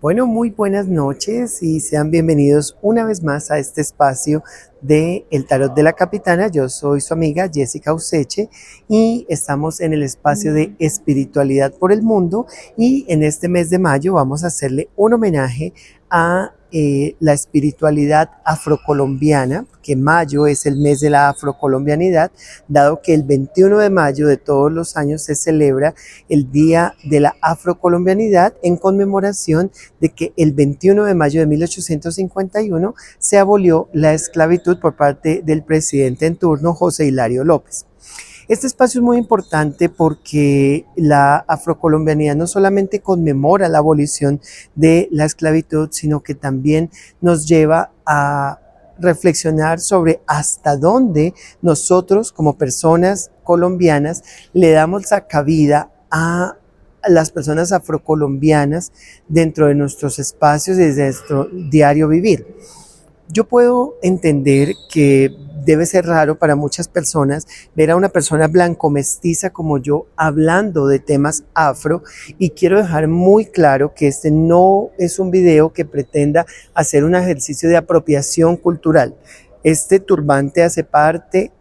Bueno, muy buenas noches y sean bienvenidos una vez más a este espacio de El Tarot de la Capitana. Yo soy su amiga Jessica Useche y estamos en el espacio de espiritualidad por el mundo, y en este mes de mayo vamos a hacerle un homenaje a la espiritualidad afrocolombiana, que mayo es el mes de la afrocolombianidad, dado que el 21 de mayo de todos los años se celebra el Día de la Afrocolombianidad en conmemoración de que el 21 de mayo de 1851 se abolió la esclavitud por parte del presidente en turno, José Hilario López. Este espacio es muy importante porque la afrocolombianidad no solamente conmemora la abolición de la esclavitud, sino que también nos lleva a reflexionar sobre hasta dónde nosotros como personas colombianas le damos la cabida a las personas afrocolombianas dentro de nuestros espacios y desde nuestro diario vivir. Yo puedo entender que debe ser raro para muchas personas ver a una persona blanco mestiza como yo hablando de temas afro, y quiero dejar muy claro que este no es un video que pretenda hacer un ejercicio de apropiación cultural. Este turbante hace parte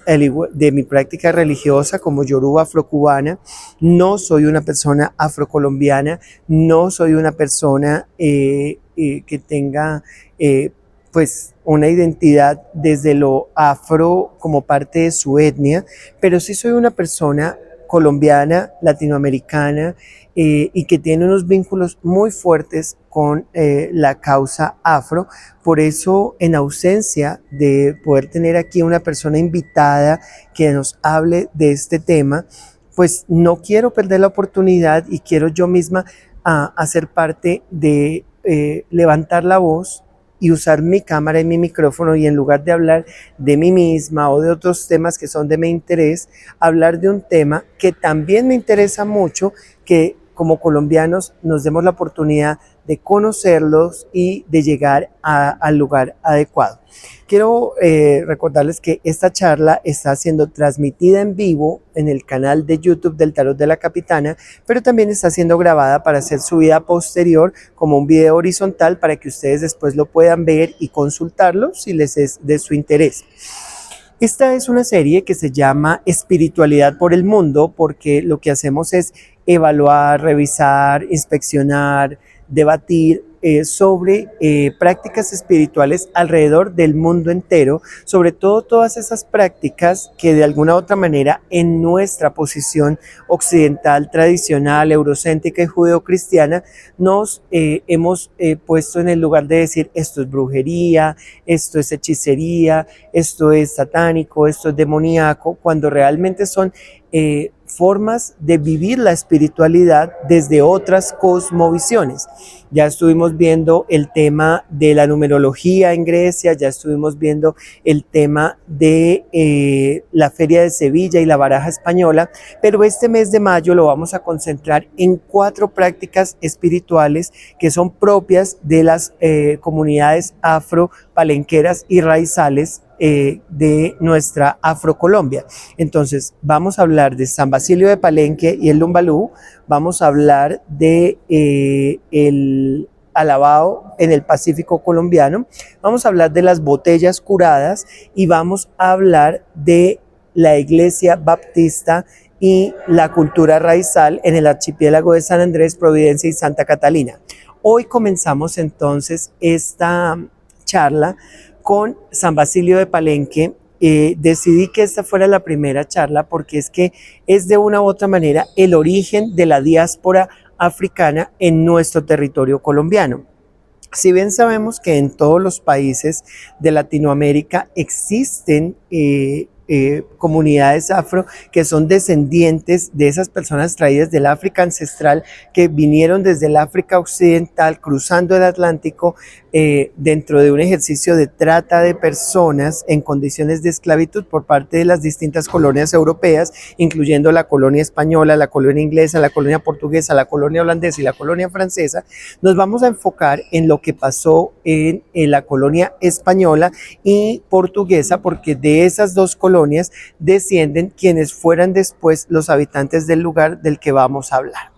de mi práctica religiosa como yoruba afrocubana. No soy una persona afrocolombiana, no soy una persona que tenga pues una identidad desde lo afro como parte de su etnia, pero sí soy una persona colombiana, latinoamericana, y que tiene unos vínculos muy fuertes con la causa afro. Por eso, en ausencia de poder tener aquí una persona invitada que nos hable de este tema, pues no quiero perder la oportunidad y quiero yo misma hacer parte de levantar la voz y usar mi cámara y mi micrófono, y en lugar de hablar de mí misma o de otros temas que son de mi interés, hablar de un tema que también me interesa mucho, que como colombianos nos demos la oportunidad de conocerlos y de llegar al lugar adecuado. Quiero recordarles que esta charla está siendo transmitida en vivo en el canal de YouTube del Tarot de la Capitana, pero también está siendo grabada para ser subida posterior como un video horizontal para que ustedes después lo puedan ver y consultarlo si les es de su interés. Esta es una serie que se llama Espiritualidad por el Mundo, porque lo que hacemos es evaluar, revisar, inspeccionar, debatir sobre prácticas espirituales alrededor del mundo entero, sobre todo todas esas prácticas que de alguna u otra manera en nuestra posición occidental, tradicional, eurocéntrica y judeocristiana nos hemos puesto en el lugar de decir esto es brujería, esto es hechicería, esto es satánico, esto es demoníaco, cuando realmente son formas de vivir la espiritualidad desde otras cosmovisiones. Ya estuvimos viendo el tema de la numerología en Grecia, ya estuvimos viendo el tema de la Feria de Sevilla y la baraja española, pero este mes de mayo lo vamos a concentrar en 4 prácticas espirituales que son propias de las comunidades afro, palenqueras y raizales de nuestra Afrocolombia. Entonces vamos a hablar de San Basilio de Palenque y el Lumbalú, vamos a hablar de el alabao en el Pacífico colombiano, vamos a hablar de las botellas curadas y vamos a hablar de la iglesia baptista y la cultura raizal en el archipiélago de San Andrés, Providencia y Santa Catalina. Hoy comenzamos entonces esta charla con San Basilio de Palenque. Decidí que esta fuera la primera charla porque es que es de una u otra manera el origen de la diáspora africana en nuestro territorio colombiano. Si bien sabemos que en todos los países de Latinoamérica existen comunidades afro que son descendientes de esas personas traídas del África ancestral, que vinieron desde el África occidental cruzando el Atlántico dentro de un ejercicio de trata de personas en condiciones de esclavitud por parte de las distintas colonias europeas, incluyendo la colonia española, la colonia inglesa, la colonia portuguesa, la colonia holandesa y la colonia francesa. Nos vamos a enfocar en lo que pasó en la colonia española y portuguesa, porque de esas dos colonias descienden quienes fueran después los habitantes del lugar del que vamos a hablar.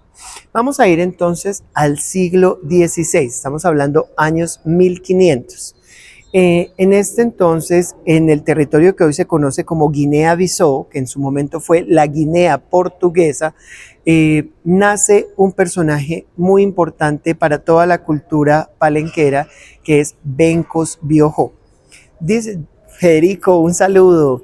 Vamos a ir entonces al siglo XVI, estamos hablando años 1500. En este entonces, en el territorio que hoy se conoce como Guinea-Bissau, que en su momento fue la Guinea portuguesa, nace un personaje muy importante para toda la cultura palenquera, que es Bencos Biojó. Dice, Federico, un saludo.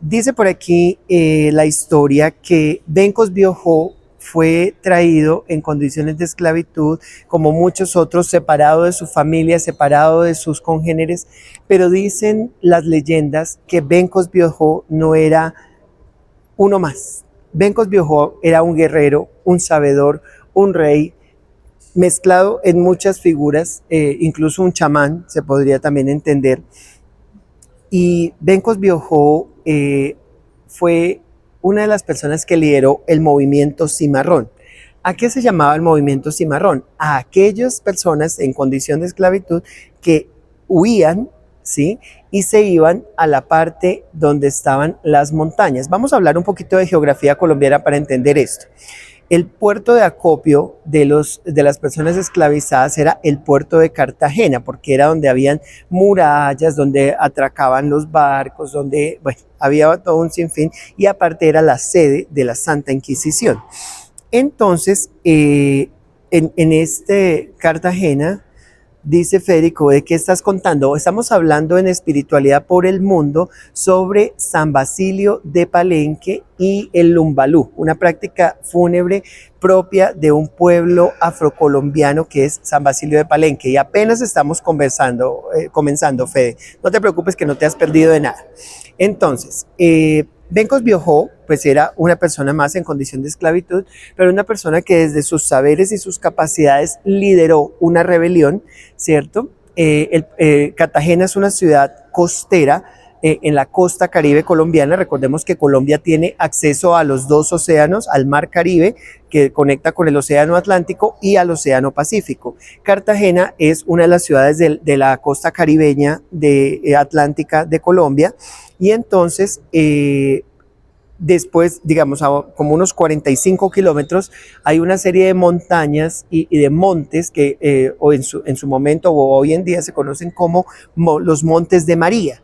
Dice por aquí la historia que Bencos Biojó fue traído en condiciones de esclavitud, como muchos otros, separado de su familia, separado de sus congéneres, pero dicen las leyendas que Bencos Biojó no era uno más. Bencos Biojó era un guerrero, un sabedor, un rey, mezclado en muchas figuras, incluso un chamán se podría también entender. Y Bencos Biojó fue una de las personas que lideró el movimiento cimarrón. ¿A qué se llamaba el movimiento cimarrón? A aquellas personas en condición de esclavitud que huían, ¿sí?, y se iban a la parte donde estaban las montañas. Vamos a hablar un poquito de geografía colombiana para entender esto. El puerto de acopio de las personas esclavizadas era el puerto de Cartagena, porque era donde habían murallas, donde atracaban los barcos, donde, bueno, había todo un sinfín, y aparte era la sede de la Santa Inquisición. Entonces, en este Cartagena, dice Federico, ¿de qué estás contando? Estamos hablando en Espiritualidad por el Mundo sobre San Basilio de Palenque y el lumbalú, una práctica fúnebre propia de un pueblo afrocolombiano que es San Basilio de Palenque. Y apenas estamos comenzando, Fede. No te preocupes que no te has perdido de nada. Entonces, Bencos Biojó, pues era una persona más en condición de esclavitud, pero una persona que desde sus saberes y sus capacidades lideró una rebelión, ¿cierto? Cartagena es una ciudad costera, en la costa caribe colombiana. Recordemos que Colombia tiene acceso a los dos océanos, al mar Caribe, que conecta con el océano Atlántico, y al océano Pacífico. Cartagena es una de las ciudades de la costa caribeña atlántica de Colombia, y entonces después, digamos, como unos 45 kilómetros, hay una serie de montañas y de montes que en su momento o hoy en día se conocen como los Montes de María.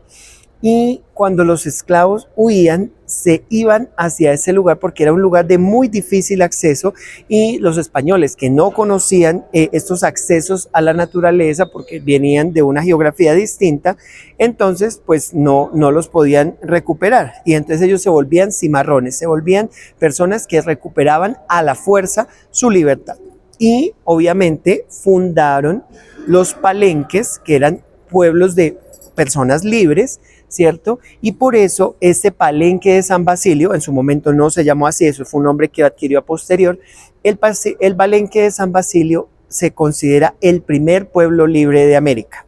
Y cuando los esclavos huían, se iban hacia ese lugar porque era un lugar de muy difícil acceso, y los españoles, que no conocían estos accesos a la naturaleza porque venían de una geografía distinta, entonces pues no los podían recuperar, y entonces ellos se volvían cimarrones, se volvían personas que recuperaban a la fuerza su libertad. Y obviamente fundaron los palenques, que eran pueblos de personas libres, ¿cierto? Y por eso este Palenque de San Basilio, en su momento no se llamó así, eso fue un nombre que adquirió a posterior, el Palenque de San Basilio se considera el primer pueblo libre de América.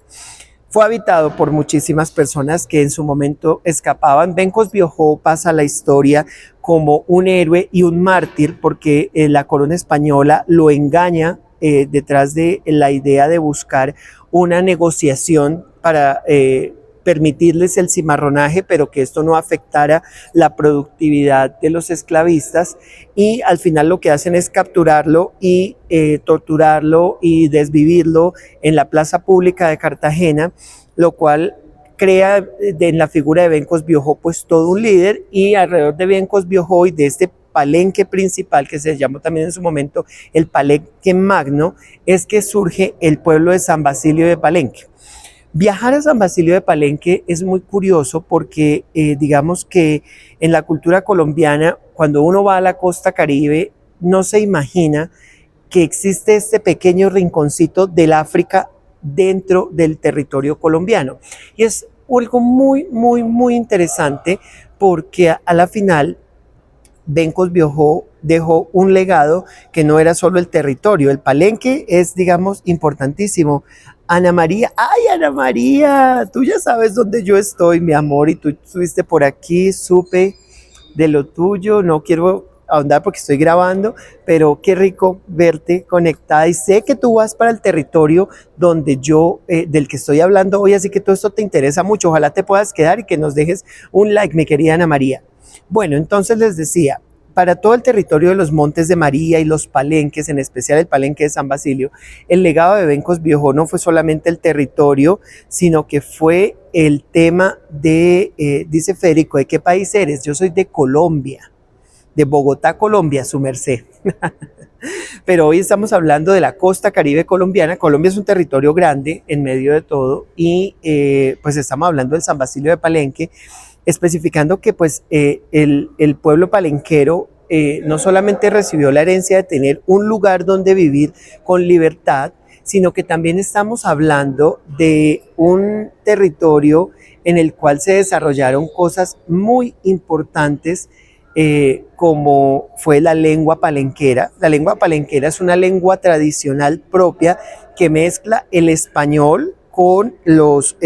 Fue habitado por muchísimas personas que en su momento escapaban. Bencos Biojó pasa a la historia como un héroe y un mártir porque la corona española lo engaña detrás de la idea de buscar una negociación para permitirles el cimarronaje, pero que esto no afectara la productividad de los esclavistas, y al final lo que hacen es capturarlo y torturarlo y desvivirlo en la plaza pública de Cartagena, lo cual crea en la figura de Bencos Biojó pues todo un líder, y alrededor de Bencos Biojó y de este palenque principal, que se llamó también en su momento el Palenque Magno, es que surge el pueblo de San Basilio de Palenque. Viajar a San Basilio de Palenque es muy curioso porque digamos que en la cultura colombiana, cuando uno va a la costa Caribe, no se imagina que existe este pequeño rinconcito del África dentro del territorio colombiano. Y es algo muy, muy, muy interesante porque a la final Bencos Biojó dejó un legado que no era solo el territorio. El Palenque es, digamos, importantísimo. Ana María, ¡ay, Ana María! Tú ya sabes dónde yo estoy, mi amor, y tú estuviste por aquí, supe de lo tuyo, no quiero ahondar porque estoy grabando, pero qué rico verte conectada, y sé que tú vas para el territorio donde del que estoy hablando hoy, así que todo esto te interesa mucho. Ojalá te puedas quedar y que nos dejes un like, mi querida Ana María. Bueno, entonces les decía, para todo el territorio de los Montes de María y los palenques, en especial el palenque de San Basilio, el legado de Bencos Biojó no fue solamente el territorio, sino que fue el tema de, dice Federico, ¿de qué país eres? Yo soy de Colombia, de Bogotá, Colombia, su merced. Pero hoy estamos hablando de la costa caribe colombiana. Colombia es un territorio grande en medio de todo y pues estamos hablando del San Basilio de Palenque, especificando que pues el pueblo palenquero no solamente recibió la herencia de tener un lugar donde vivir con libertad, sino que también estamos hablando de un territorio en el cual se desarrollaron cosas muy importantes, como fue la lengua palenquera. La lengua palenquera es una lengua tradicional propia que mezcla el español con los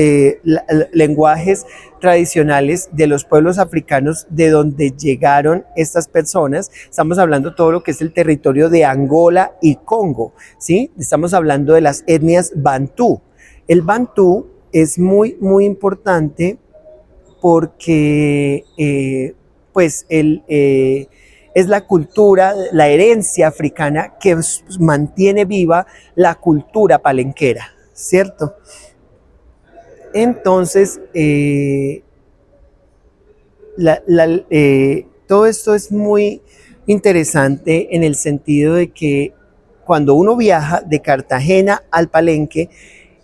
lenguajes tradicionales de los pueblos africanos de donde llegaron estas personas. Estamos hablando de todo lo que es el territorio de Angola y Congo, ¿sí? Estamos hablando de las etnias bantú. El bantú es muy, muy importante porque pues es la cultura, la herencia africana que mantiene viva la cultura palenquera, ¿cierto? Entonces, todo esto es muy interesante en el sentido de que cuando uno viaja de Cartagena al Palenque,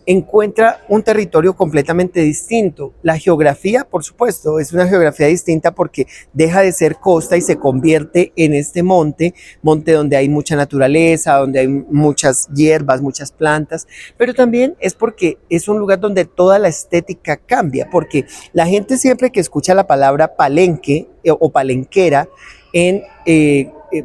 encuentra un territorio completamente distinto. La geografía, por supuesto, es una geografía distinta porque deja de ser costa y se convierte en este monte donde hay mucha naturaleza, donde hay muchas hierbas, muchas plantas, pero también es porque es un lugar donde toda la estética cambia, porque la gente siempre que escucha la palabra palenque o palenquera en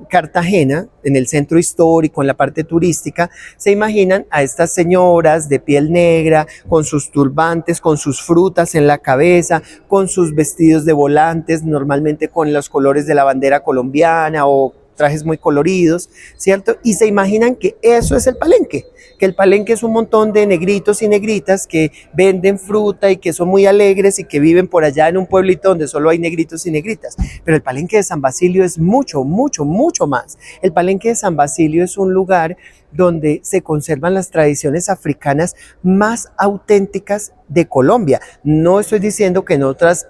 Cartagena, en el centro histórico, en la parte turística, se imaginan a estas señoras de piel negra, con sus turbantes, con sus frutas en la cabeza, con sus vestidos de volantes, normalmente con los colores de la bandera colombiana o trajes muy coloridos, ¿cierto? Y se imaginan que eso es el palenque, que el palenque es un montón de negritos y negritas que venden fruta y que son muy alegres y que viven por allá en un pueblito donde solo hay negritos y negritas. Pero el palenque de San Basilio es mucho, mucho, mucho más. El palenque de San Basilio es un lugar donde se conservan las tradiciones africanas más auténticas de Colombia. No estoy diciendo que en otras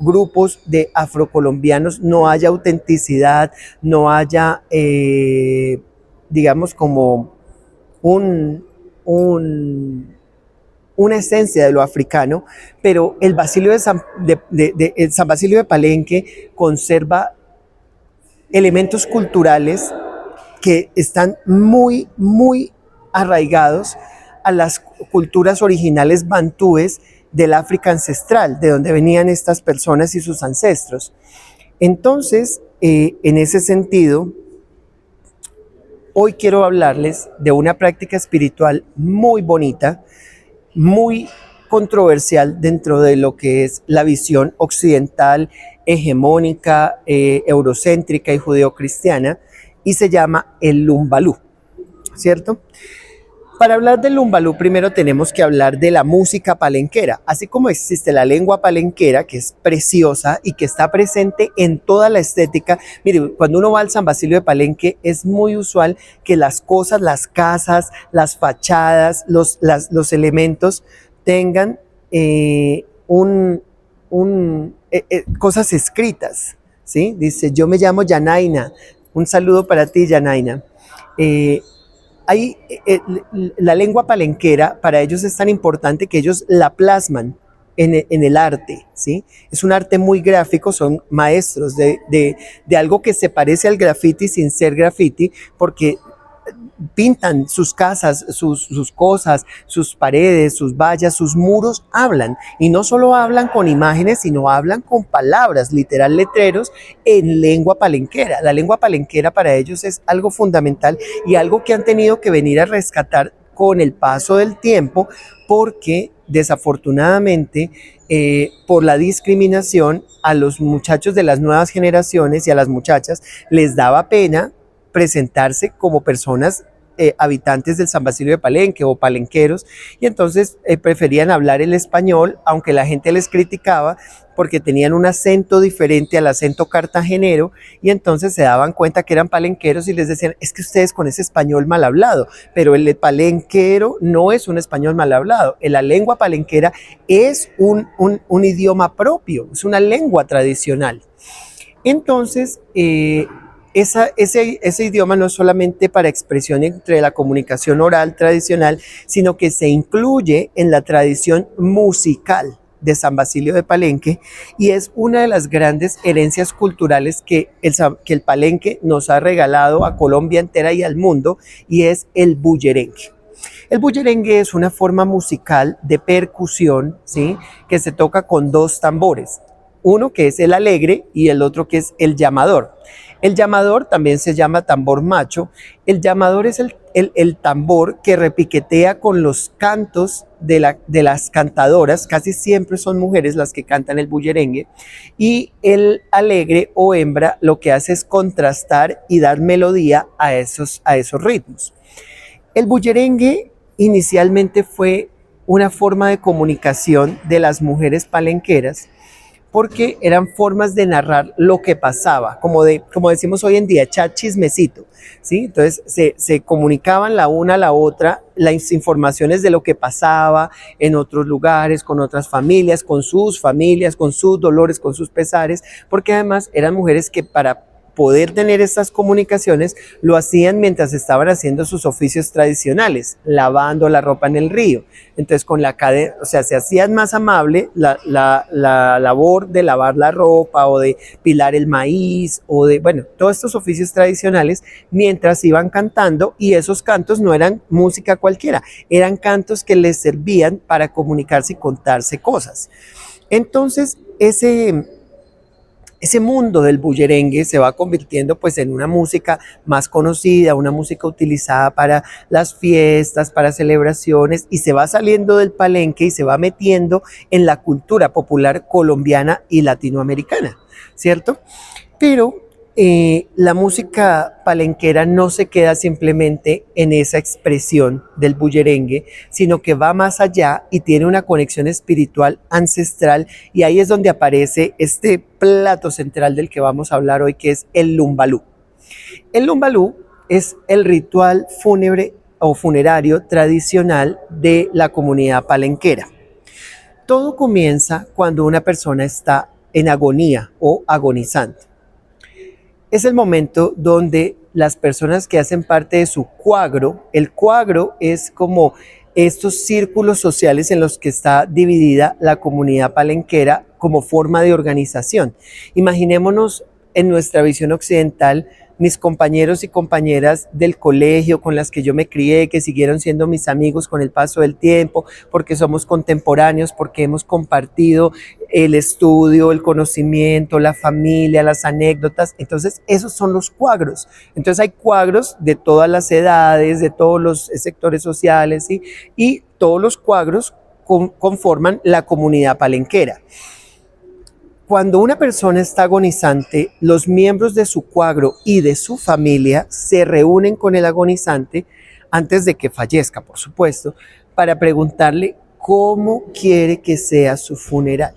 grupos de afrocolombianos no haya autenticidad, no haya, digamos, como una esencia de lo africano, pero el Basilio el San Basilio de Palenque conserva elementos culturales que están muy, muy arraigados a las culturas originales bantúes del África ancestral, de donde venían estas personas y sus ancestros. Entonces, en ese sentido, hoy quiero hablarles de una práctica espiritual muy bonita, muy controversial dentro de lo que es la visión occidental, hegemónica, eurocéntrica y judeocristiana, y se llama el Lumbalú, ¿cierto? Para hablar del Lumbalú, primero tenemos que hablar de la música palenquera, así como existe la lengua palenquera, que es preciosa y que está presente en toda la estética. Mire, cuando uno va al San Basilio de Palenque, es muy usual que las cosas, las casas, las fachadas, los elementos tengan cosas escritas, ¿sí? Dice, yo me llamo Yanaina, un saludo para ti, Yanaina. La lengua palenquera para ellos es tan importante que ellos la plasman en el arte, ¿sí? Es un arte muy gráfico, son maestros de algo que se parece al graffiti sin ser graffiti, porque pintan sus casas, sus cosas, sus paredes, sus vallas, sus muros, hablan. Y no solo hablan con imágenes, sino hablan con palabras, literal letreros, en lengua palenquera. La lengua palenquera para ellos es algo fundamental y algo que han tenido que venir a rescatar con el paso del tiempo, porque desafortunadamente por la discriminación a los muchachos de las nuevas generaciones y a las muchachas les daba pena presentarse como personas habitantes del San Basilio de Palenque o palenqueros, y entonces preferían hablar el español, aunque la gente les criticaba porque tenían un acento diferente al acento cartagenero, y entonces se daban cuenta que eran palenqueros y les decían, es que ustedes con ese español mal hablado, pero el palenquero no es un español mal hablado, la lengua palenquera es un idioma propio, es una lengua tradicional. Entonces, ese idioma no es solamente para expresión entre la comunicación oral tradicional, sino que se incluye en la tradición musical de San Basilio de Palenque, y es una de las grandes herencias culturales que el Palenque nos ha regalado a Colombia entera y al mundo, y es el bullerengue. El bullerengue es una forma musical de percusión, ¿sí?, que se toca con dos tambores, uno que es el alegre y el otro que es el llamador. El llamador también se llama tambor macho. El llamador es el tambor que repiquetea con los cantos de las cantadoras, casi siempre son mujeres las que cantan el bullerengue, y el alegre o hembra lo que hace es contrastar y dar melodía a esos ritmos. El bullerengue inicialmente fue una forma de comunicación de las mujeres palenqueras, porque eran formas de narrar lo que pasaba, como decimos hoy en día, echar chismecito, ¿sí? Entonces se comunicaban la una a la otra las informaciones de lo que pasaba en otros lugares, con otras familias, con sus dolores, con sus pesares, porque además eran mujeres que para poder tener estas comunicaciones lo hacían mientras estaban haciendo sus oficios tradicionales, lavando la ropa en el río. Entonces con la cadena, o sea, se hacían más amable la labor de lavar la ropa o de pilar el maíz o de, bueno, todos estos oficios tradicionales mientras iban cantando, y esos cantos no eran música cualquiera, eran cantos que les servían para comunicarse y contarse cosas. Entonces ese mundo del bullerengue se va convirtiendo pues en una música más conocida, una música utilizada para las fiestas, para celebraciones, y se va saliendo del palenque y se va metiendo en la cultura popular colombiana y latinoamericana, ¿cierto? Pero la música palenquera no se queda simplemente en esa expresión del bullerengue, sino que va más allá y tiene una conexión espiritual ancestral, y ahí es donde aparece este plato central del que vamos a hablar hoy, que es el lumbalú. El lumbalú es el ritual fúnebre o funerario tradicional de la comunidad palenquera. Todo comienza cuando una persona está en agonía o agonizante. Es el momento donde las personas que hacen parte de su cuagro, el cuagro es como estos círculos sociales en los que está dividida la comunidad palenquera como forma de organización. Imaginémonos en nuestra visión occidental mis compañeros y compañeras del colegio con las que yo me crié, que siguieron siendo mis amigos con el paso del tiempo, porque somos contemporáneos, porque hemos compartido el estudio, el conocimiento, la familia, las anécdotas. Entonces esos son los cuagros. Entonces hay cuagros de todas las edades, de todos los sectores sociales, ¿sí? Y todos los cuagros conforman la comunidad palenquera. Cuando una persona está agonizante, los miembros de su cuagro y de su familia se reúnen con el agonizante, antes de que fallezca, por supuesto, para preguntarle cómo quiere que sea su funeral.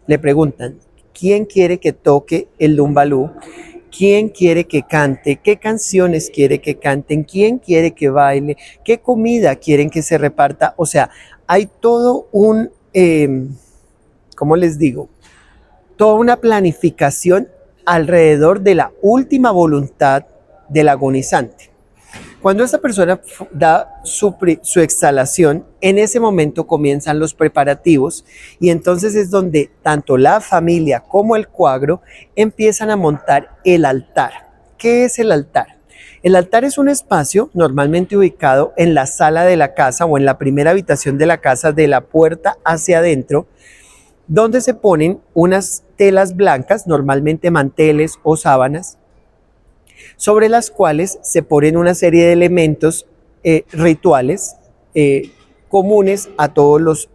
Le preguntan, ¿quién quiere que toque el lumbalú? ¿Quién quiere que cante? ¿Qué canciones quiere que canten? ¿Quién quiere que baile? ¿Qué comida quieren que se reparta? O sea, hay todo ¿cómo les digo? Toda una planificación alrededor de la última voluntad del agonizante. Cuando esta persona da su exhalación, en ese momento comienzan los preparativos, y entonces es donde tanto la familia como el cuagro empiezan a montar el altar. ¿Qué es el altar? El altar es un espacio normalmente ubicado en la sala de la casa o en la primera habitación de la casa, de la puerta hacia adentro, donde se ponen unas telas blancas, normalmente manteles o sábanas, sobre las cuales se ponen una serie de elementos rituales comunes a todos los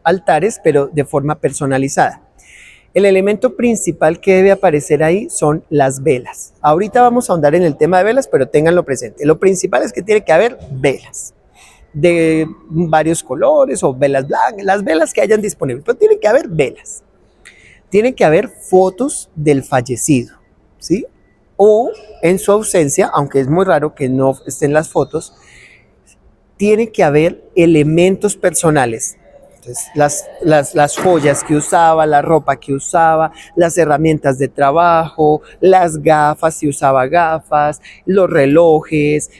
altares, pero de forma personalizada. El elemento principal que debe aparecer ahí son las velas. Ahorita vamos a ahondar en el tema de velas, pero ténganlo presente. Lo principal es que tiene que haber velas de varios colores o velas blancas, las velas que hayan disponibles, pero tiene que haber velas. Tiene que haber fotos del fallecido, ¿sí? O en su ausencia, aunque es muy raro que no estén las fotos, tiene que haber elementos personales. Entonces, las joyas que usaba, la ropa que usaba, las herramientas de trabajo, las gafas, si usaba gafas, los relojes,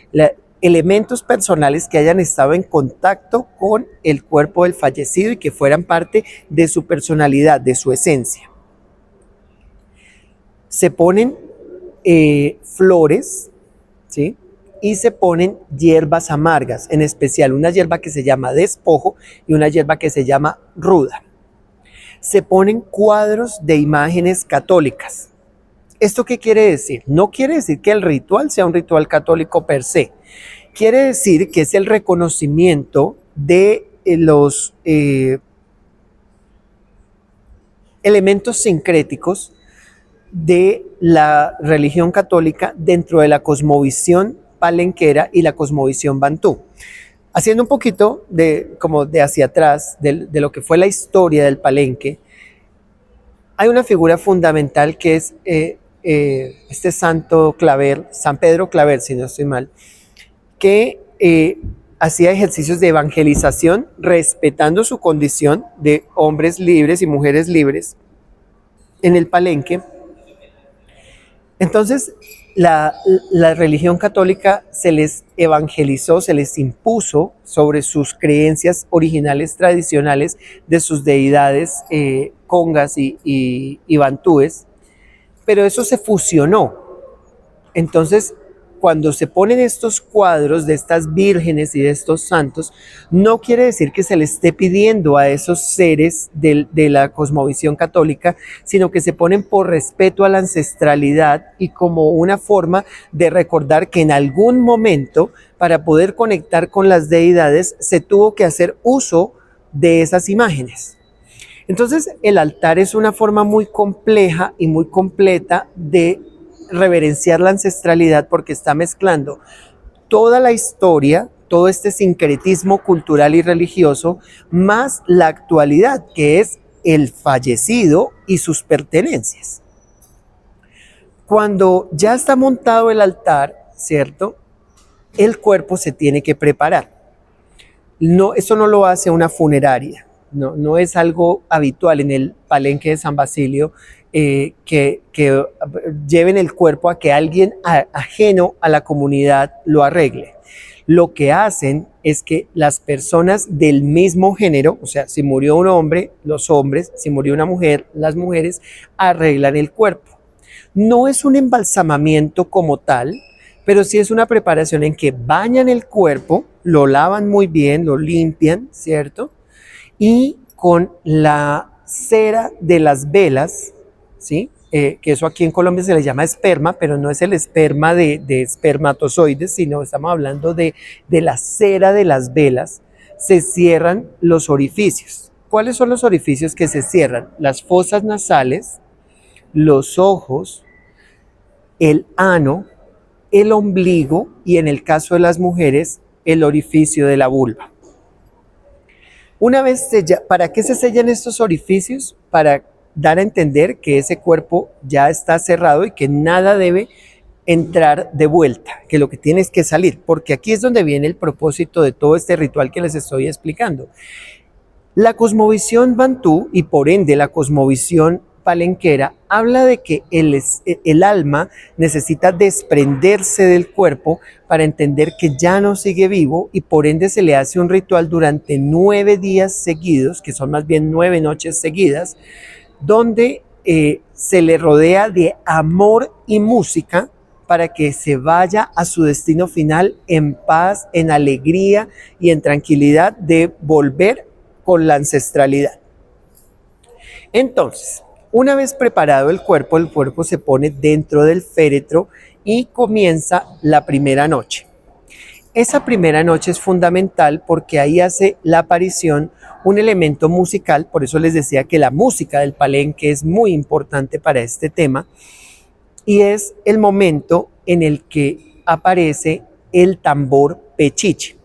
elementos personales que hayan estado en contacto con el cuerpo del fallecido y que fueran parte de su personalidad, de su esencia. Se ponen flores, ¿sí? Y se ponen hierbas amargas, en especial una hierba que se llama despojo y una hierba que se llama ruda. Se ponen cuadros de imágenes católicas. ¿Esto qué quiere decir? No quiere decir que el ritual sea un ritual católico per se. Quiere decir que es el reconocimiento de los elementos sincréticos de la religión católica dentro de la cosmovisión palenquera y la cosmovisión bantú. Haciendo un poquito como de hacia atrás de lo que fue la historia del Palenque, hay una figura fundamental que es este santo Claver, San Pedro Claver, si no estoy mal, que hacía ejercicios de evangelización respetando su condición de hombres libres y mujeres libres en el Palenque. Entonces, la religión católica se les evangelizó, se les impuso sobre sus creencias originales tradicionales de sus deidades congas y bantúes, pero eso se fusionó. Entonces, cuando se ponen estos cuadros de estas vírgenes y de estos santos, no quiere decir que se le esté pidiendo a esos seres de la cosmovisión católica, sino que se ponen por respeto a la ancestralidad y como una forma de recordar que en algún momento, para poder conectar con las deidades, se tuvo que hacer uso de esas imágenes. Entonces, el altar es una forma muy compleja y muy completa de reverenciar la ancestralidad porque está mezclando toda la historia, todo este sincretismo cultural y religioso, más la actualidad, que es el fallecido y sus pertenencias. Cuando ya está montado el altar, ¿cierto? El cuerpo se tiene que preparar. No, eso no lo hace una funeraria, no es algo habitual en el Palenque de San Basilio, que lleven el cuerpo a que alguien ajeno a la comunidad lo arregle. Lo que hacen es que las personas del mismo género, o sea, si murió un hombre, los hombres, si murió una mujer, las mujeres, arreglan el cuerpo. No es un embalsamamiento como tal, pero sí es una preparación en que bañan el cuerpo, lo lavan muy bien, lo limpian, ¿cierto? Y con la cera de las velas, ¿sí? Que eso aquí en Colombia se le llama esperma, pero no es el esperma de espermatozoides, sino estamos hablando de la cera de las velas, se cierran los orificios. ¿Cuáles son los orificios que se cierran? Las fosas nasales, los ojos, el ano, el ombligo y en el caso de las mujeres, el orificio de la vulva. Una vez ¿para qué se sellan estos orificios? Para dar a entender que ese cuerpo ya está cerrado y que nada debe entrar de vuelta, que lo que tiene es que salir, porque aquí es donde viene el propósito de todo este ritual que les estoy explicando. La cosmovisión bantú y por ende la cosmovisión palenquera habla de que el alma necesita desprenderse del cuerpo para entender que ya no sigue vivo y por ende se le hace un ritual durante 9 días seguidos, que son más bien 9 noches seguidas, donde se le rodea de amor y música para que se vaya a su destino final en paz, en alegría y en tranquilidad de volver con la ancestralidad. Entonces, una vez preparado el cuerpo se pone dentro del féretro y comienza la primera noche. esa primera noche es fundamental porque ahí hace la aparición un elemento musical, por eso les decía que la música del palenque es muy importante para este tema, y es el momento en el que aparece el tambor pechiche.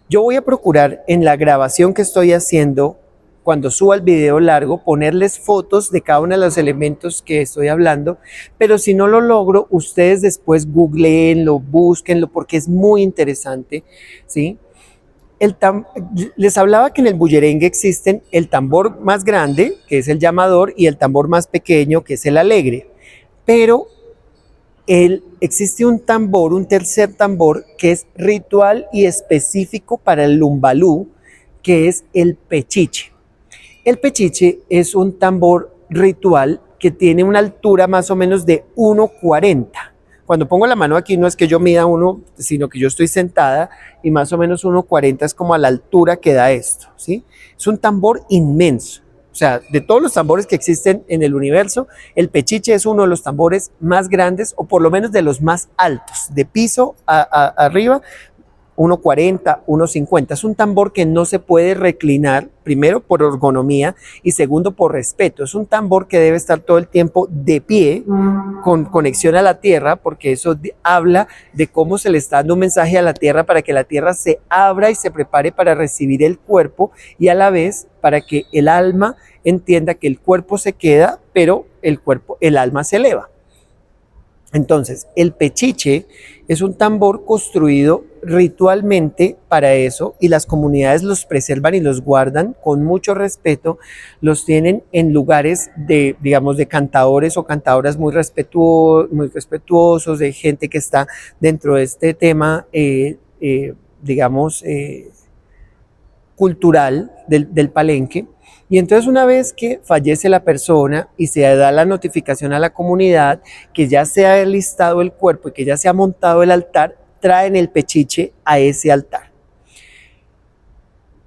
Yo voy a procurar en la grabación que estoy haciendo, cuando suba el video largo, ponerles fotos de cada uno de los elementos que estoy hablando, pero si no lo logro, ustedes después googleenlo, búsquenlo, porque es muy interesante, ¿sí? Les hablaba que en el bullerengue existen el tambor más grande, que es el llamador, y el tambor más pequeño, que es el alegre, pero existe un tambor, un tercer tambor, que es ritual y específico para el lumbalú, que es el pechiche. El pechiche es un tambor ritual que tiene una altura más o menos de 1,40. Cuando pongo la mano aquí no es que yo mida uno, sino que yo estoy sentada y más o menos 1,40 es como a la altura que da esto, ¿sí? Es un tambor inmenso. O sea, de todos los tambores que existen en el universo, el pechiche es uno de los tambores más grandes o por lo menos de los más altos, de piso arriba, 1,40, 1,50. Es un tambor que no se puede reclinar, primero por ergonomía y segundo por respeto. Es un tambor que debe estar todo el tiempo de pie, con conexión a la tierra, porque eso habla de cómo se le está dando un mensaje a la tierra para que la tierra se abra y se prepare para recibir el cuerpo, y a la vez para que el alma entienda que el cuerpo se queda, pero el alma se eleva. Entonces, el pechiche es un tambor construido ritualmente para eso, y las comunidades los preservan y los guardan con mucho respeto. Los tienen en lugares de, digamos, de cantadores o cantadoras muy respetuosos, de gente que está dentro de este tema, digamos, cultural del palenque. Y entonces, una vez que fallece la persona y se da la notificación a la comunidad que ya se ha listado el cuerpo y que ya se ha montado el altar, traen el pechiche a ese altar.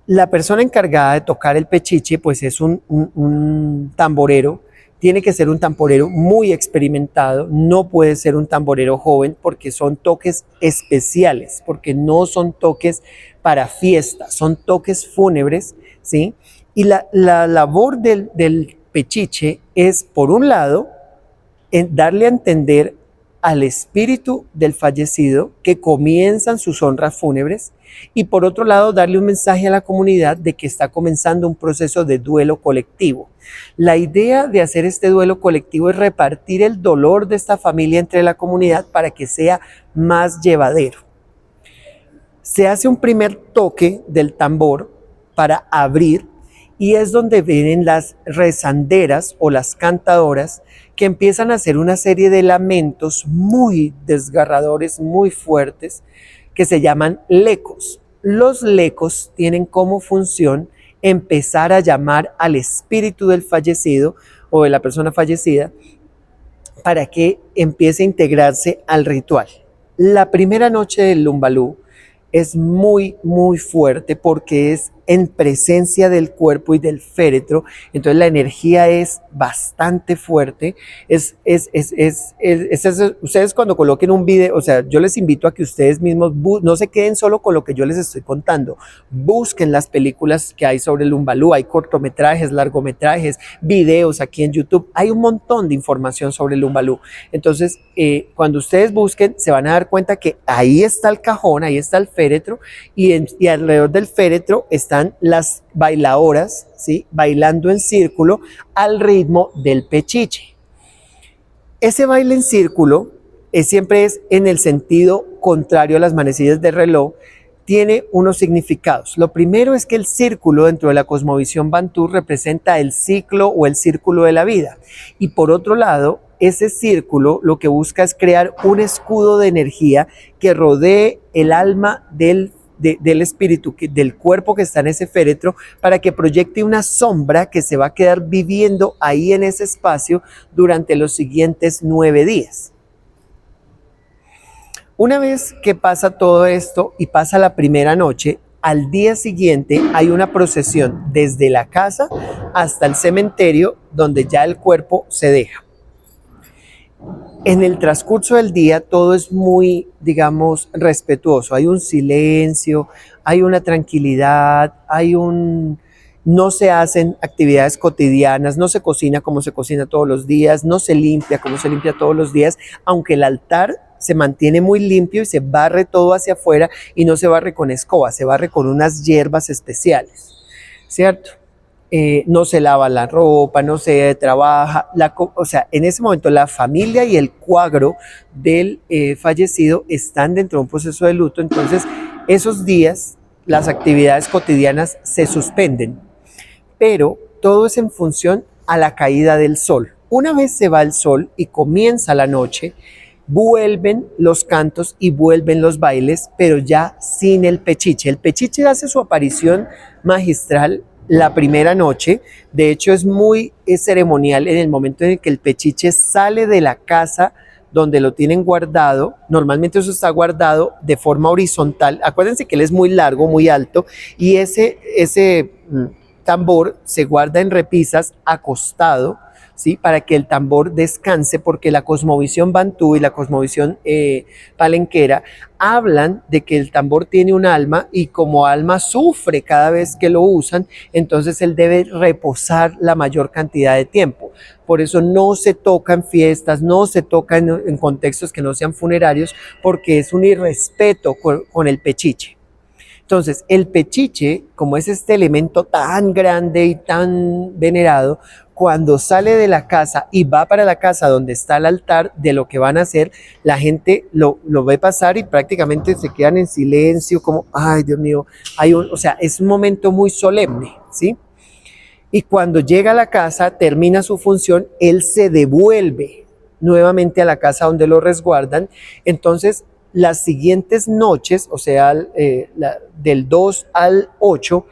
La persona encargada de tocar el pechiche pues es un tamborero. Tiene que ser un tamborero muy experimentado, no puede ser un tamborero joven, porque son toques especiales, porque no son toques para fiesta, son toques fúnebres, ¿sí? Y la labor del pechiche es, por un lado, darle a entender al espíritu del fallecido que comienzan sus honras fúnebres, y por otro lado darle un mensaje a la comunidad de que está comenzando un proceso de duelo colectivo. La idea de hacer este duelo colectivo es repartir el dolor de esta familia entre la comunidad para que sea más llevadero. Se hace un primer toque del tambor para abrir, y es donde vienen las rezanderas o las cantadoras, que empiezan a hacer una serie de lamentos muy desgarradores, muy fuertes, que se llaman lecos. Los lecos tienen como función empezar a llamar al espíritu del fallecido o de la persona fallecida para que empiece a integrarse al ritual. La primera noche del lumbalú es muy, muy fuerte porque es en presencia del cuerpo y del féretro, entonces la energía es bastante fuerte. Ustedes cuando coloquen un video, o sea, yo les invito a que ustedes mismos no se queden solo con lo que yo les estoy contando, busquen las películas que hay sobre el lumbalú, hay cortometrajes, largometrajes, videos aquí en YouTube, hay un montón de información sobre el lumbalú. Entonces, cuando ustedes busquen, se van a dar cuenta que ahí está el cajón, ahí está el féretro, y alrededor del féretro están las bailadoras, ¿sí? Bailando en círculo al ritmo del pechiche. Ese baile en círculo siempre es en el sentido contrario a las manecillas del reloj. Tiene unos significados. Lo primero es que el círculo dentro de la cosmovisión bantú representa el ciclo o el círculo de la vida, y por otro lado, ese círculo lo que busca es crear un escudo de energía que rodee el alma del espíritu, del cuerpo que está en ese féretro, para que proyecte una sombra que se va a quedar viviendo ahí en ese espacio durante los siguientes 9 días. Una vez que pasa todo esto y pasa la primera noche, al día siguiente hay una procesión desde la casa hasta el cementerio, donde ya el cuerpo se deja. En el transcurso del día todo es muy, digamos, respetuoso. Hay un silencio, hay una tranquilidad, no se hacen actividades cotidianas, no se cocina como se cocina todos los días, no se limpia como se limpia todos los días, aunque el altar se mantiene muy limpio y se barre todo hacia afuera y no se barre con escoba, se barre con unas hierbas especiales, ¿cierto? No se lava la ropa, no se trabaja, o sea, en ese momento la familia y el cuagro del fallecido están dentro de un proceso de luto, entonces esos días las actividades cotidianas se suspenden, pero todo es en función a la caída del sol. Una vez se va el sol y comienza la noche, vuelven los cantos y vuelven los bailes, pero ya sin el pechiche. El pechiche hace su aparición magistral la primera noche, de hecho es ceremonial en el momento en el que el pechiche sale de la casa donde lo tienen guardado. Normalmente eso está guardado de forma horizontal, acuérdense que él es muy largo, muy alto, y ese tambor se guarda en repisas acostado, ¿sí? Para que el tambor descanse, porque la cosmovisión bantú y la cosmovisión palenquera hablan de que el tambor tiene un alma y como alma sufre cada vez que lo usan, entonces él debe reposar la mayor cantidad de tiempo. Por eso no se toca en fiestas, no se toca en contextos que no sean funerarios, porque es un irrespeto con el pechiche. Entonces, el pechiche, como es este elemento tan grande y tan venerado, cuando sale de la casa y va para la casa donde está el altar de lo que van a hacer, la gente lo ve pasar y prácticamente se quedan en silencio, como, ay, Dios mío, o sea, es un momento muy solemne, ¿sí? Y cuando llega a la casa, termina su función, él se devuelve nuevamente a la casa donde lo resguardan. Entonces, las siguientes noches, o sea, del 2 al 8,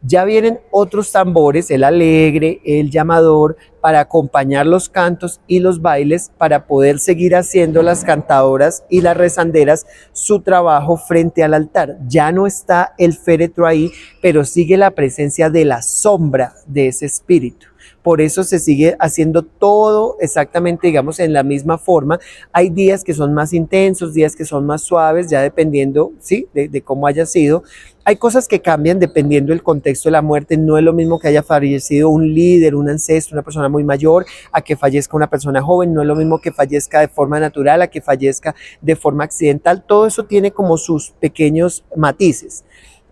ya vienen otros tambores, el alegre, el llamador, para acompañar los cantos y los bailes, para poder seguir haciendo las cantadoras y las rezanderas su trabajo frente al altar. Ya no está el féretro ahí, pero sigue la presencia de la sombra de ese espíritu. Por eso se sigue haciendo todo exactamente, digamos, en la misma forma. Hay días que son más intensos, días que son más suaves, ya dependiendo, ¿sí?, de cómo haya sido. Hay cosas que cambian dependiendo del contexto de la muerte. No es lo mismo que haya fallecido un líder, un ancestro, una persona muy mayor, a que fallezca una persona joven. No es lo mismo que fallezca de forma natural, a que fallezca de forma accidental. Todo eso tiene como sus pequeños matices.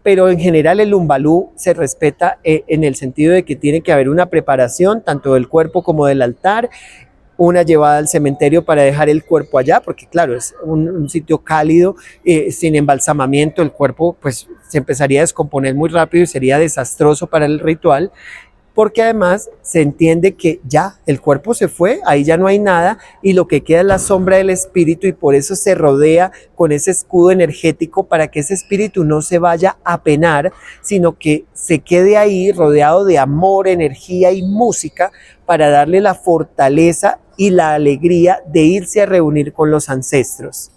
Pero en general el umbalú se respeta en el sentido de que tiene que haber una preparación tanto del cuerpo como del altar, una llevada al cementerio para dejar el cuerpo allá, porque claro, es un sitio cálido, sin embalsamamiento, el cuerpo pues se empezaría a descomponer muy rápido y sería desastroso para el ritual, porque además se entiende que ya el cuerpo se fue, ahí ya no hay nada y lo que queda es la sombra del espíritu, y por eso se rodea con ese escudo energético para que ese espíritu no se vaya a penar, sino que se quede ahí rodeado de amor, energía y música para darle la fortaleza y la alegría de irse a reunir con los ancestros.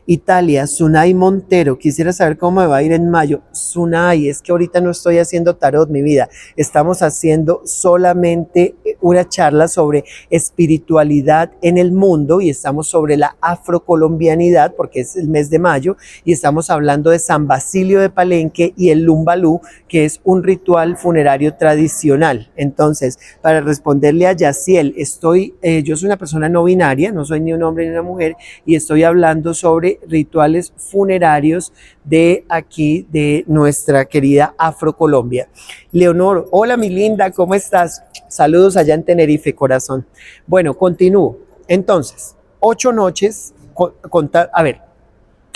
Italia, Sunay Montero, quisiera saber cómo me va a ir en mayo. Sunay, es que ahorita no estoy haciendo tarot, mi vida. Estamos haciendo solamente una charla sobre espiritualidad en el mundo y estamos sobre la afrocolombianidad, porque es el mes de mayo, y estamos hablando de San Basilio de Palenque y el Lumbalú, que es un ritual funerario tradicional. Entonces, para responderle a Yaciel, yo soy una persona no binaria, no soy ni un hombre ni una mujer, y estoy hablando sobre rituales funerarios de aquí, de nuestra querida Afrocolombia. Leonor, hola mi linda, ¿cómo estás? Saludos allá en Tenerife, corazón. Bueno, continúo. Entonces, 8 noches,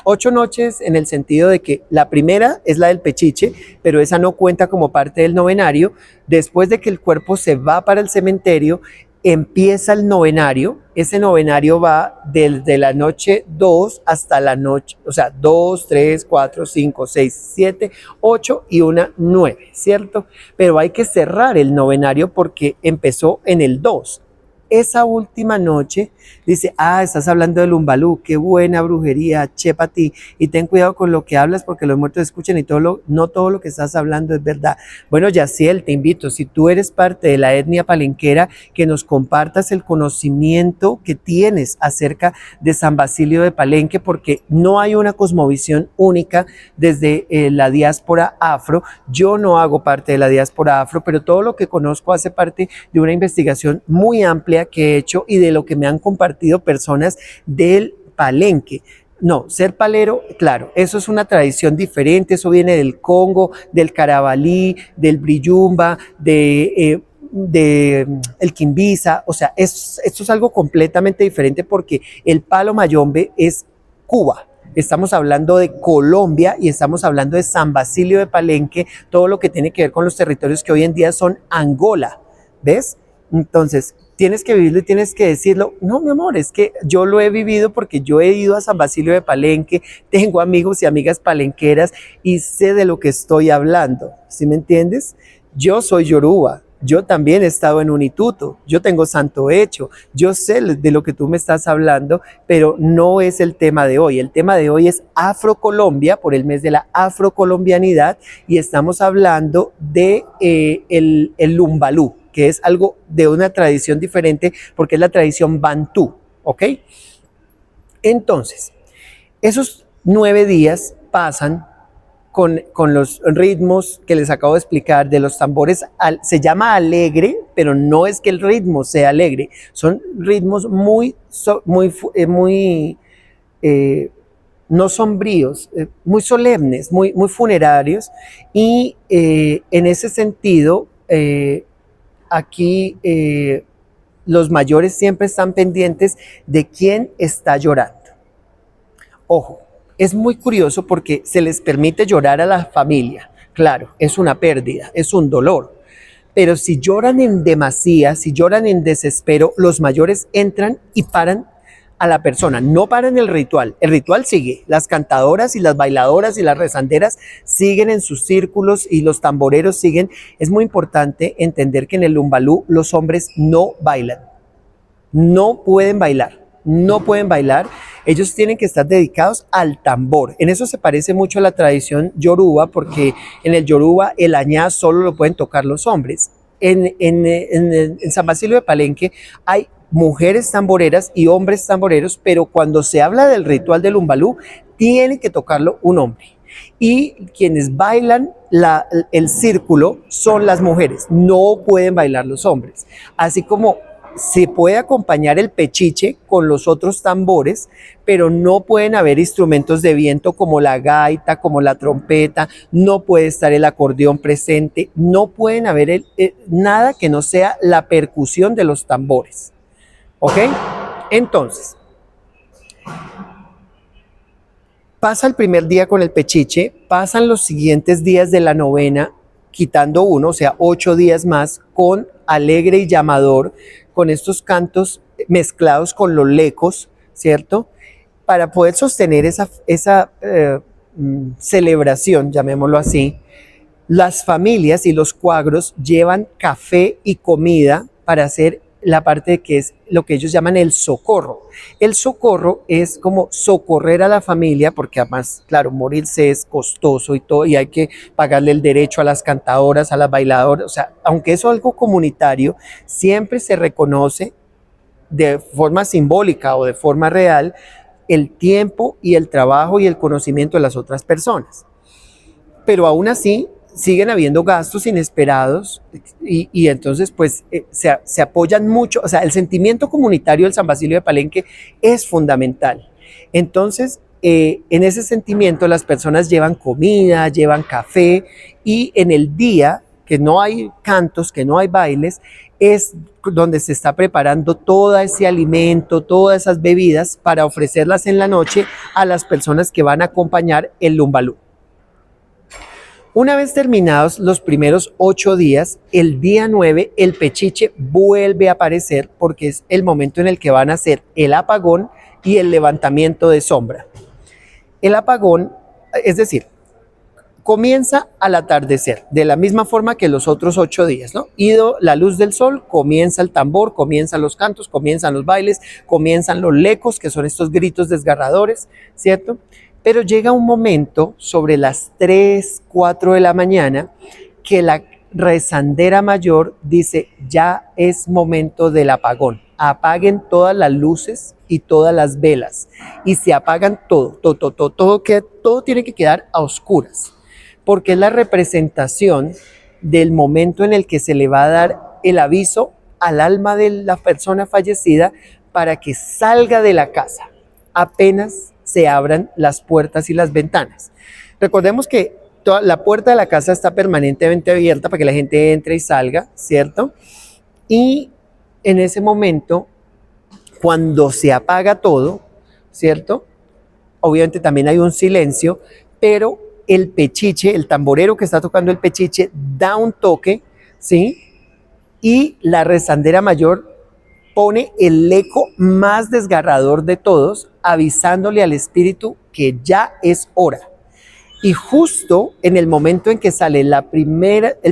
8 noches en el sentido de que la primera es la del pechiche, pero esa no cuenta como parte del novenario. Después de que el cuerpo se va para el cementerio, empieza el novenario. Ese novenario va desde la noche 2 hasta la noche, o sea, 2, 3, 4, 5, 6, 7, 8 y una 9, ¿cierto? Pero hay que cerrar el novenario porque empezó en el 2. esa última noche dice, ah, estás hablando del Umbalú, qué buena brujería, chepa ti, y ten cuidado con lo que hablas porque los muertos escuchan y no todo lo que estás hablando es verdad. Bueno, Yaciel, te invito, si tú eres parte de la etnia palenquera, que nos compartas el conocimiento que tienes acerca de San Basilio de Palenque, porque no hay una cosmovisión única desde la diáspora afro. Yo no hago parte de la diáspora afro, pero todo lo que conozco hace parte de una investigación muy amplia que he hecho y de lo que me han compartido personas del Palenque. No, ser palero, claro, eso es una tradición diferente, eso viene del Congo, del Carabalí, del Brillumba, de el Quimbiza, o sea, esto es algo completamente diferente porque el palo mayombe es Cuba. Estamos hablando de Colombia y estamos hablando de San Basilio de Palenque, todo lo que tiene que ver con los territorios que hoy en día son Angola, ¿ves? Entonces, tienes que vivirlo y tienes que decirlo. No, mi amor, es que yo lo he vivido porque yo he ido a San Basilio de Palenque, tengo amigos y amigas palenqueras y sé de lo que estoy hablando, ¿sí me entiendes? Yo soy yoruba, yo también he estado en Unituto, yo tengo santo hecho, yo sé de lo que tú me estás hablando, pero no es el tema de hoy. El tema de hoy es Afrocolombia, por el mes de la afrocolombianidad, y estamos hablando de el Lumbalú, que es algo de una tradición diferente porque es la tradición bantú, ¿ok? Entonces, esos 9 días pasan con los ritmos que les acabo de explicar de los tambores. Se llama alegre, pero no es que el ritmo sea alegre, son ritmos no sombríos, muy solemnes, muy funerarios, y en ese sentido, aquí los mayores siempre están pendientes de quién está llorando. Ojo, es muy curioso porque se les permite llorar a la familia. Claro, es una pérdida, es un dolor. Pero si lloran en demasía, si lloran en desespero, los mayores entran y paran a la persona. No paran el ritual sigue. Las cantadoras y las bailadoras y las rezanderas siguen en sus círculos y los tamboreros siguen. Es muy importante entender que en el Lumbalú los hombres no bailan. No pueden bailar, no pueden bailar. Ellos tienen que estar dedicados al tambor. En eso se parece mucho a la tradición yoruba, porque en el yoruba el añá solo lo pueden tocar los hombres. En San Basilio de Palenque hay mujeres tamboreras y hombres tamboreros, pero cuando se habla del ritual del Umbalú, tiene que tocarlo un hombre. Y quienes bailan el círculo son las mujeres, no pueden bailar los hombres. Así como se puede acompañar el pechiche con los otros tambores, pero no pueden haber instrumentos de viento como la gaita, como la trompeta, no puede estar el acordeón presente, no pueden haber nada que no sea la percusión de los tambores. ¿Ok? Entonces, pasa el primer día con el pechiche, pasan los siguientes días de la novena, quitando uno, o sea, 8 días más, con alegre y llamador, con estos cantos mezclados con los lecos, ¿cierto? Para poder sostener esa celebración, llamémoslo así, las familias y los cuadros llevan café y comida para hacer la parte que es lo que ellos llaman el socorro. El socorro es como socorrer a la familia, porque además, claro, morirse es costoso y todo, y hay que pagarle el derecho a las cantadoras, a las bailadoras. O sea, aunque eso es algo comunitario, siempre se reconoce de forma simbólica o de forma real el tiempo y el trabajo y el conocimiento de las otras personas. Pero aún así, siguen habiendo gastos inesperados y entonces pues se apoyan mucho, o sea, el sentimiento comunitario del San Basilio de Palenque es fundamental. Entonces, en ese sentimiento las personas llevan comida, llevan café, y en el día que no hay cantos, que no hay bailes, es donde se está preparando todo ese alimento, todas esas bebidas para ofrecerlas en la noche a las personas que van a acompañar el Lumbalú. Una vez terminados los primeros 8 días, el día 9 el pechiche vuelve a aparecer porque es el momento en el que van a hacer el apagón y el levantamiento de sombra. El apagón, es decir, Comienza al atardecer, de la misma forma que los otros 8 días, ¿no? Ido la luz del sol, comienza el tambor, comienzan los cantos, comienzan los bailes, comienzan los lecos, que son estos gritos desgarradores, ¿cierto? Pero llega un momento sobre las 3, 4 de la mañana que la rezandera mayor dice, ya es momento del apagón. Apaguen todas las luces y todas las velas y se apagan todo tiene que quedar a oscuras, porque es la representación del momento en el que se le va a dar el aviso al alma de la persona fallecida para que salga de la casa apenas se abran las puertas y las ventanas. Recordemos que la puerta de la casa está permanentemente abierta para que la gente entre y salga, ¿cierto? Y en ese momento, cuando se apaga todo, ¿cierto? Obviamente también hay un silencio, pero el pechiche, el tamborero que está tocando el pechiche, da un toque, ¿sí? Y la rezandera mayor pone el eco más desgarrador de todos, avisándole al espíritu que ya es hora. Y justo en el momento en que sale el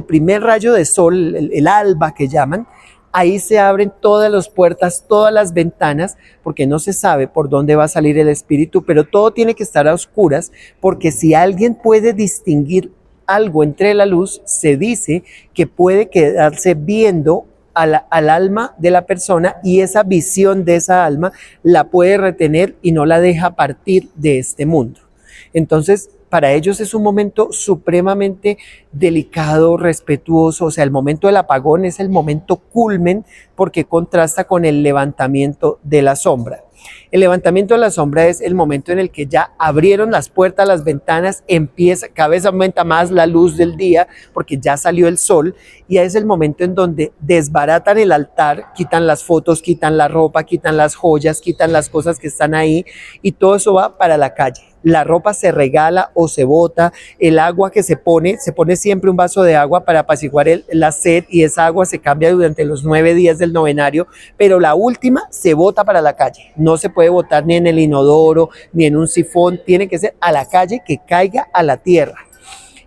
primer rayo de sol, el alba que llaman, ahí se abren todas las puertas, todas las ventanas, porque no se sabe por dónde va a salir el espíritu, pero todo tiene que estar a oscuras, porque si alguien puede distinguir algo entre la luz, se dice que puede quedarse viendo al alma de la persona y esa visión de esa alma la puede retener y no la deja partir de este mundo. Entonces, para ellos es un momento supremamente delicado, respetuoso, o sea, el momento del apagón es el momento culmen porque contrasta con el levantamiento de la sombra. El levantamiento de la sombra es el momento en el que ya abrieron las puertas, las ventanas, cada vez aumenta más la luz del día porque ya salió el sol y es el momento en donde desbaratan el altar, quitan las fotos, quitan la ropa, quitan las joyas, quitan las cosas que están ahí y todo eso va para la calle. La ropa se regala o se bota, el agua que se pone siempre un vaso de agua para apaciguar la sed y esa agua se cambia durante los 9 días del novenario, pero la última se bota para la calle. No se puede botar ni en el inodoro, ni en un sifón, tiene que ser a la calle, que caiga a la tierra.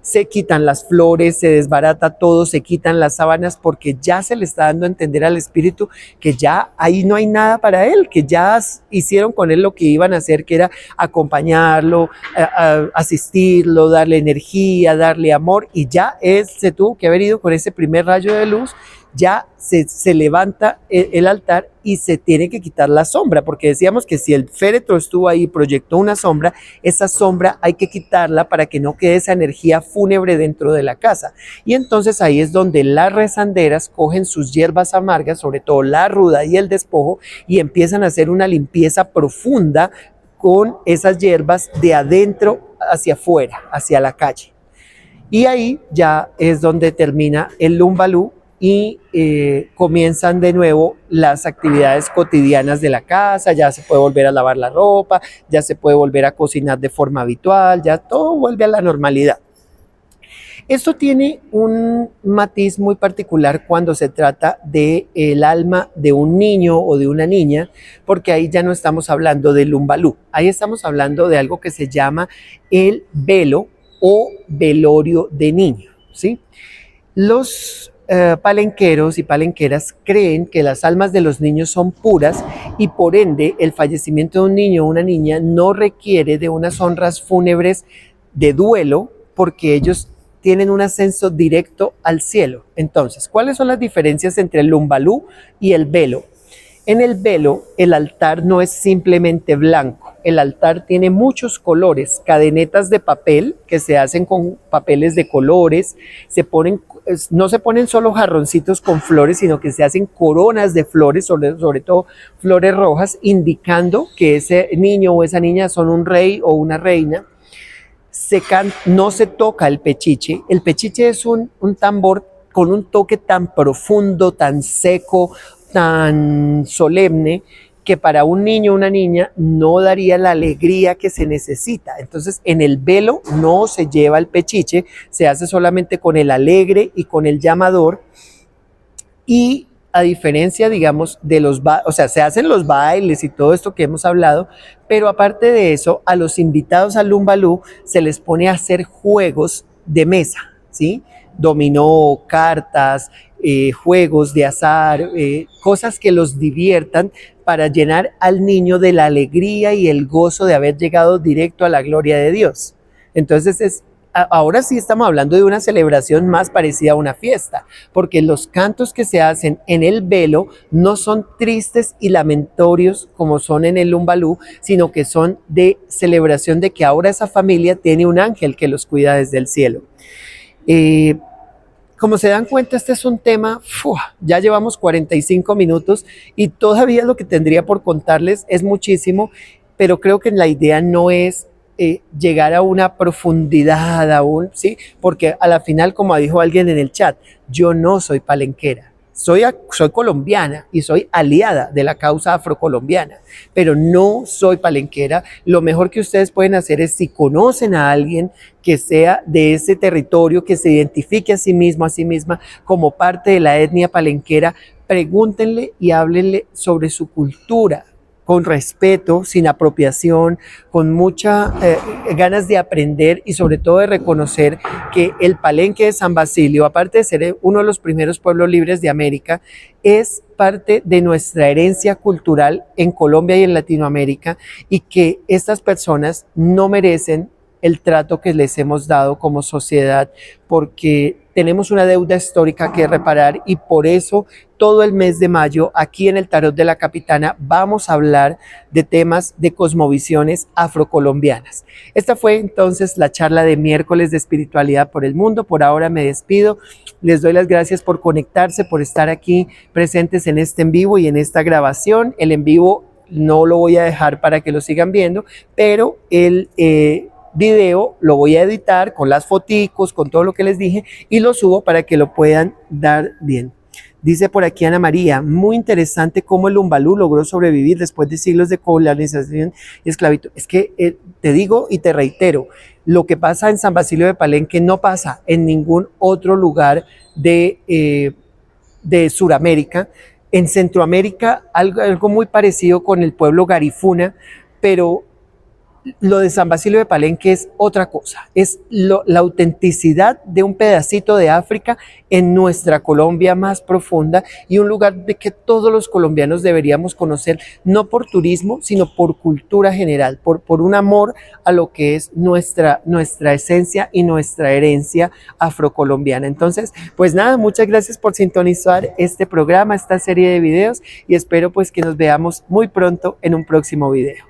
Se quitan las flores, se desbarata todo, se quitan las sábanas porque ya se le está dando a entender al espíritu que ya ahí no hay nada para él, que ya hicieron con él lo que iban a hacer, que era acompañarlo, asistirlo, darle energía, darle amor y ya se tuvo que haber ido con ese primer rayo de luz. Ya se levanta el altar y se tiene que quitar la sombra, porque decíamos que si el féretro estuvo ahí y proyectó una sombra, esa sombra hay que quitarla para que no quede esa energía fúnebre dentro de la casa. Y entonces ahí es donde las rezanderas cogen sus hierbas amargas, sobre todo la ruda y el despojo, y empiezan a hacer una limpieza profunda con esas hierbas de adentro hacia afuera, hacia la calle. Y ahí ya es donde termina el lumbalú y comienzan de nuevo las actividades cotidianas de la casa, ya se puede volver a lavar la ropa, ya se puede volver a cocinar de forma habitual, ya todo vuelve a la normalidad. Esto tiene un matiz muy particular cuando se trata del alma de un niño o de una niña, porque ahí ya no estamos hablando del lumbalú, ahí estamos hablando de algo que se llama el velo o velorio de niño, ¿sí? Los palenqueros y palenqueras creen que las almas de los niños son puras y por ende el fallecimiento de un niño o una niña no requiere de unas honras fúnebres de duelo porque ellos tienen un ascenso directo al cielo. Entonces, ¿cuáles son las diferencias entre el lumbalú y el velo? En el velo, el altar no es simplemente blanco. El altar tiene muchos colores, cadenetas de papel que se hacen con papeles de colores, no se ponen solo jarroncitos con flores, sino que se hacen coronas de flores, sobre todo flores rojas, indicando que ese niño o esa niña son un rey o una reina. No se toca el pechiche. El pechiche es un tambor con un toque tan profundo, tan seco, tan solemne, que para un niño o una niña no daría la alegría que se necesita. Entonces, en el velo no se lleva el pechiche, se hace solamente con el alegre y con el llamador. Y a diferencia, digamos, se hacen los bailes y todo esto que hemos hablado, pero aparte de eso, a los invitados al lumbalú se les pone a hacer juegos de mesa, ¿sí? Dominó, cartas, juegos de azar, cosas que los diviertan para llenar al niño de la alegría y el gozo de haber llegado directo a la gloria de Dios. Entonces ahora sí estamos hablando de una celebración más parecida a una fiesta, porque los cantos que se hacen en el velo no son tristes y lamentorios como son en el Lumbalú, sino que son de celebración de que ahora esa familia tiene un ángel que los cuida desde el cielo. Como se dan cuenta, este es un tema, ya llevamos 45 minutos y todavía lo que tendría por contarles es muchísimo, pero creo que la idea no es llegar a una profundidad aún, ¿sí? Porque a la final, como dijo alguien en el chat, yo no soy palenquera. Soy colombiana y soy aliada de la causa afrocolombiana, pero no soy palenquera. Lo mejor que ustedes pueden hacer es, si conocen a alguien que sea de ese territorio, que se identifique a sí mismo, a sí misma como parte de la etnia palenquera, pregúntenle y háblenle sobre su cultura, con respeto, sin apropiación, con muchas ganas de aprender y sobre todo de reconocer que el Palenque de San Basilio, aparte de ser uno de los primeros pueblos libres de América, es parte de nuestra herencia cultural en Colombia y en Latinoamérica, y que estas personas no merecen el trato que les hemos dado como sociedad, porque tenemos una deuda histórica que reparar, y por eso todo el mes de mayo aquí en el Tarot de la Capitana vamos a hablar de temas de cosmovisiones afrocolombianas. Esta fue entonces la charla de miércoles de espiritualidad por el mundo. Por ahora me despido. Les doy las gracias por conectarse, por estar aquí presentes en este en vivo y en esta grabación. El en vivo no lo voy a dejar para que lo sigan viendo, pero el video lo voy a editar con las foticos, con todo lo que les dije, y lo subo para que lo puedan dar bien. Dice por aquí Ana María, muy interesante cómo el Lumbalú logró sobrevivir después de siglos de colonización y esclavitud. Es que te digo y te reitero, lo que pasa en San Basilio de Palenque no pasa en ningún otro lugar de Sudamérica. En Centroamérica algo muy parecido con el pueblo Garifuna, pero lo de San Basilio de Palenque es otra cosa, es la autenticidad de un pedacito de África en nuestra Colombia más profunda, y un lugar de que todos los colombianos deberíamos conocer, no por turismo, sino por cultura general, por un amor a lo que es nuestra esencia y nuestra herencia afrocolombiana. Entonces, pues nada, muchas gracias por sintonizar este programa, esta serie de videos, y espero pues que nos veamos muy pronto en un próximo video.